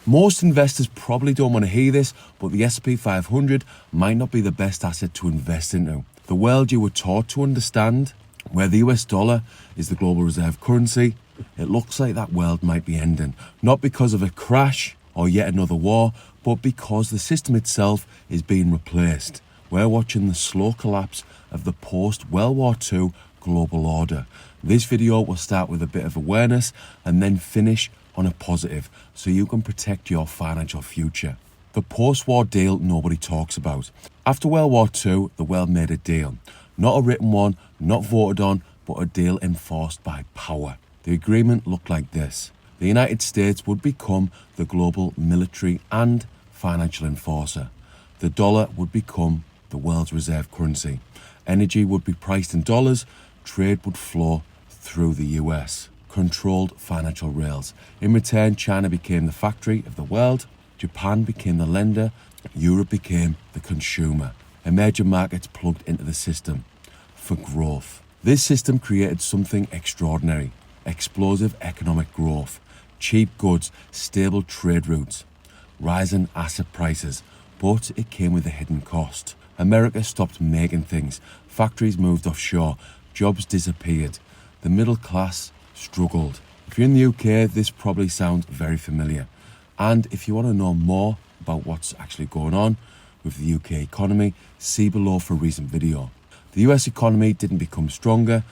Most investors probably don't want to hear this, but the S&P 500 might not be the best asset to invest into. The world you were taught to understand, where the US dollar is the global reserve currency, it looks like that world might be ending. Not because of a crash or yet another war, but because the system itself is being replaced. We're watching the slow collapse of the post-World War II global order. This video will start with a bit of awareness and then finish on a positive so you can protect your financial future. The post-war deal nobody talks about. After World War II, the world made a deal. Not a written one, not voted on, but a deal enforced by power. The agreement looked like this. The United States would become the global military and financial enforcer. The dollar would become the world's reserve currency. Energy would be priced in dollars. Trade would flow through the US. Controlled financial rails. In return, China became the factory of the world. Japan became the lender. Europe became the consumer. Emerging markets plugged into the system for growth. This system created something extraordinary. Explosive economic growth. Cheap goods, stable trade routes, rising asset prices. But it came with a hidden cost. America stopped making things. Factories moved offshore. Jobs disappeared. The middle class struggled. If you're in the UK, this probably sounds very familiar. And if you want to know more about what's actually going on with the UK economy, see below for a recent video. The US economy didn't become stronger,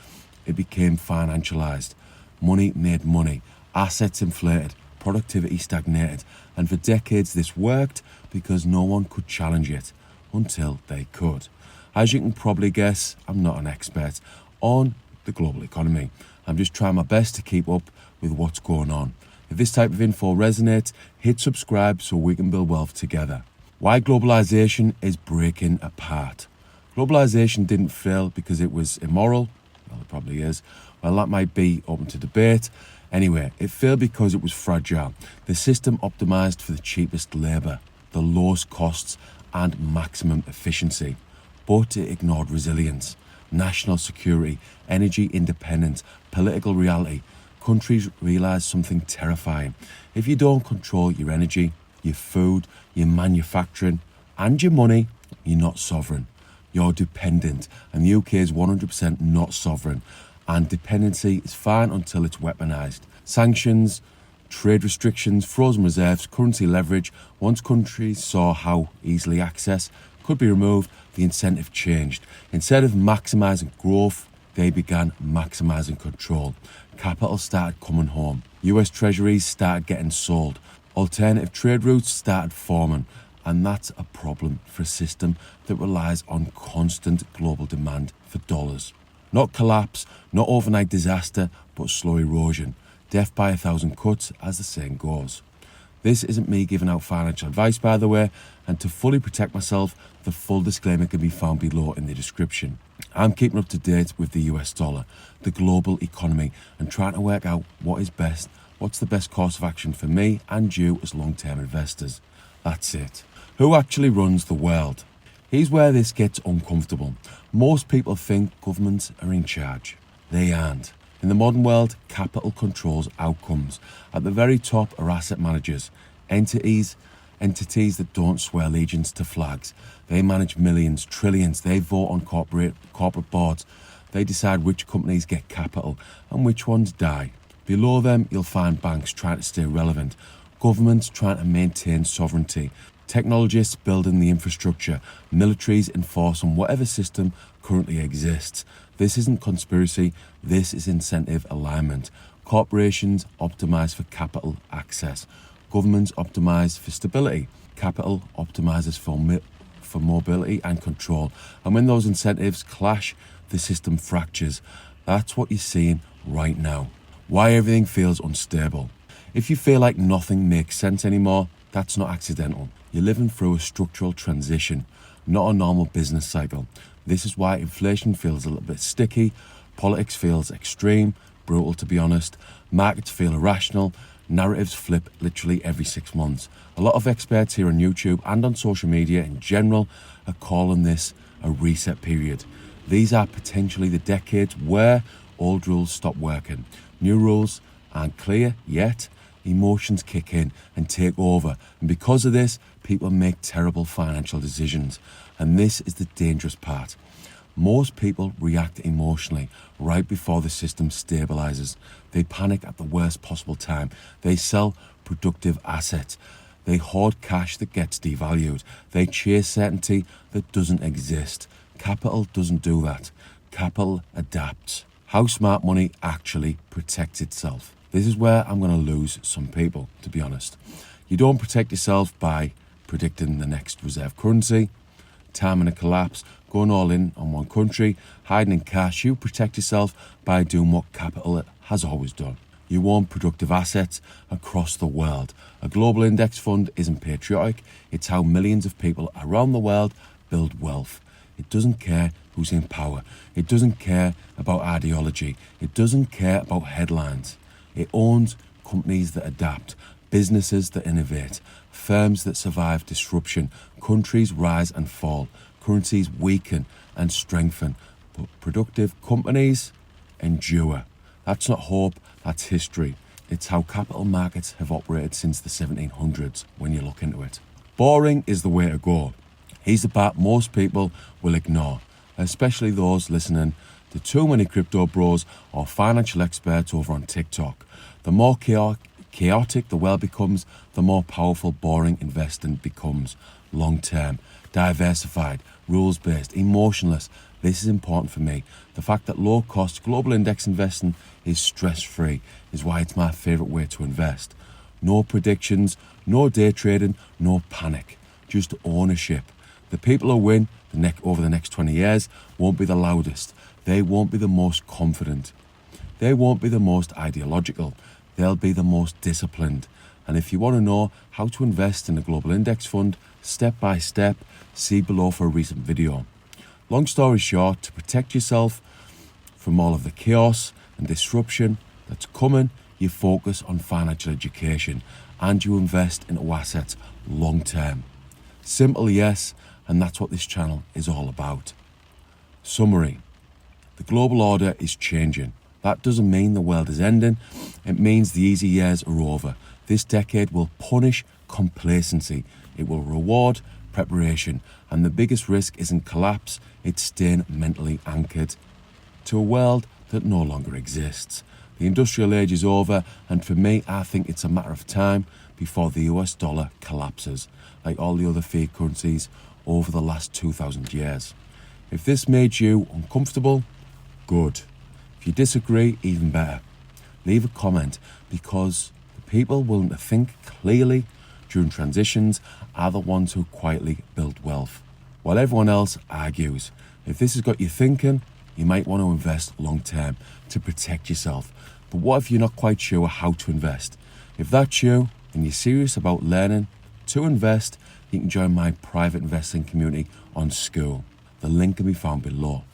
it became financialized. Money made money, assets inflated, productivity stagnated, and for decades this worked because no one could challenge it until they could. As you can probably guess, I'm not an expert on the global economy. I'm just trying my best to keep up with what's going on. If this type of info resonates, hit subscribe so we can build wealth together. Why globalization is breaking apart. Globalization didn't fail because it was immoral. Well, it probably is. Well, that might be open to debate. Anyway, it failed because it was fragile. The system optimized for the cheapest labor, the lowest costs and maximum efficiency. But it ignored resilience, national security, energy independence, political reality. Countries realise something terrifying. If you don't control your energy, your food, your manufacturing and your money, you're not sovereign. You're dependent, and the UK is 100% not sovereign. And dependency is fine until it's weaponised. Sanctions, trade restrictions, frozen reserves, currency leverage. Once countries saw how easily access could be removed, the incentive changed. Instead of maximising growth, they began maximising control. Capital started coming home. US treasuries started getting sold. Alternative trade routes started forming. And that's a problem for a system that relies on constant global demand for dollars. Not collapse, not overnight disaster, but slow erosion. Death by 1,000 cuts, as the saying goes. This isn't me giving out financial advice, by the way, and to fully protect myself, the full disclaimer can be found below in the description. I'm keeping up to date with the US dollar, the global economy, and trying to work out what is best, what's the best course of action for me and you as long-term investors. That's it. Who actually runs the world? Here's where this gets uncomfortable. Most people think governments are in charge. They aren't. In the modern world, capital controls outcomes. At the very top are asset managers, entities that don't swear allegiance to flags. They manage millions, trillions. They vote on corporate boards. They decide which companies get capital and which ones die. Below them, you'll find banks trying to stay relevant, governments trying to maintain sovereignty, technologists building the infrastructure, militaries enforcing whatever system currently exists. This isn't conspiracy, this is incentive alignment. Corporations optimise for capital access. Governments optimise for stability. Capital optimises for mobility and control. And when those incentives clash, the system fractures. That's what you're seeing right now. Why everything feels unstable. If you feel like nothing makes sense anymore, that's not accidental. You're living through a structural transition, not a normal business cycle. This is why inflation feels a little bit sticky, politics feels extreme, brutal to be honest, markets feel irrational, narratives flip literally every 6 months. A lot of experts here on YouTube and on social media in general are calling this a reset period. These are potentially the decades where old rules stop working. New rules aren't clear yet emotions kick in and take over. And because of this, people make terrible financial decisions. And this is the dangerous part. Most people react emotionally right before the system stabilizes. They panic at the worst possible time. They sell productive assets. They hoard cash that gets devalued. They chase certainty that doesn't exist. Capital doesn't do that. Capital adapts. How smart money actually protects itself. This is where I'm going to lose some people, to be honest. You don't protect yourself by predicting the next reserve currency, timing a collapse, going all in on one country, hiding in cash. You protect yourself by doing what capital has always done. You own productive assets across the world. A global index fund isn't patriotic. It's how millions of people around the world build wealth. It doesn't care who's in power. It doesn't care about ideology. It doesn't care about headlines. It owns companies that adapt, businesses that innovate, firms that survive disruption. Countries rise and fall. Currencies weaken and strengthen. But productive companies endure. That's not hope, that's history. It's how capital markets have operated since the 1700s when you look into it. Boring is the way to go. Here's the part most people will ignore, especially those listening to too many crypto bros or financial experts over on TikTok. The more chaotic the world becomes, the more powerful boring investing becomes. Long-term, diversified, rules-based, emotionless. This is important for me. The fact that low-cost global index investing is stress-free is why it's my favourite way to invest. No predictions, no day trading, no panic, just ownership. The people who win over the next 20 years won't be the loudest. They won't be the most confident. They won't be the most ideological. They'll be the most disciplined. And if you want to know how to invest in a global index fund, step by step, see below for a recent video. Long story short, to protect yourself from all of the chaos and disruption that's coming, you focus on financial education and you invest into assets long term. Simple, yes, and that's what this channel is all about. Summary. The global order is changing. That doesn't mean the world is ending. It means the easy years are over. This decade will punish complacency. It will reward preparation. And the biggest risk isn't collapse, it's staying mentally anchored to a world that no longer exists. The industrial age is over, and for me, I think it's a matter of time before the US dollar collapses, like all the other fiat currencies over the last 2,000 years. If this made you uncomfortable, good. If you disagree, even better. Leave a comment, because the people willing to think clearly during transitions are the ones who quietly build wealth, while everyone else argues. If this has got you thinking, you might want to invest long term to protect yourself. But what if you're not quite sure how to invest? If that's you and you're serious about learning to invest, you can join my private investing community on Skool. The link can be found below.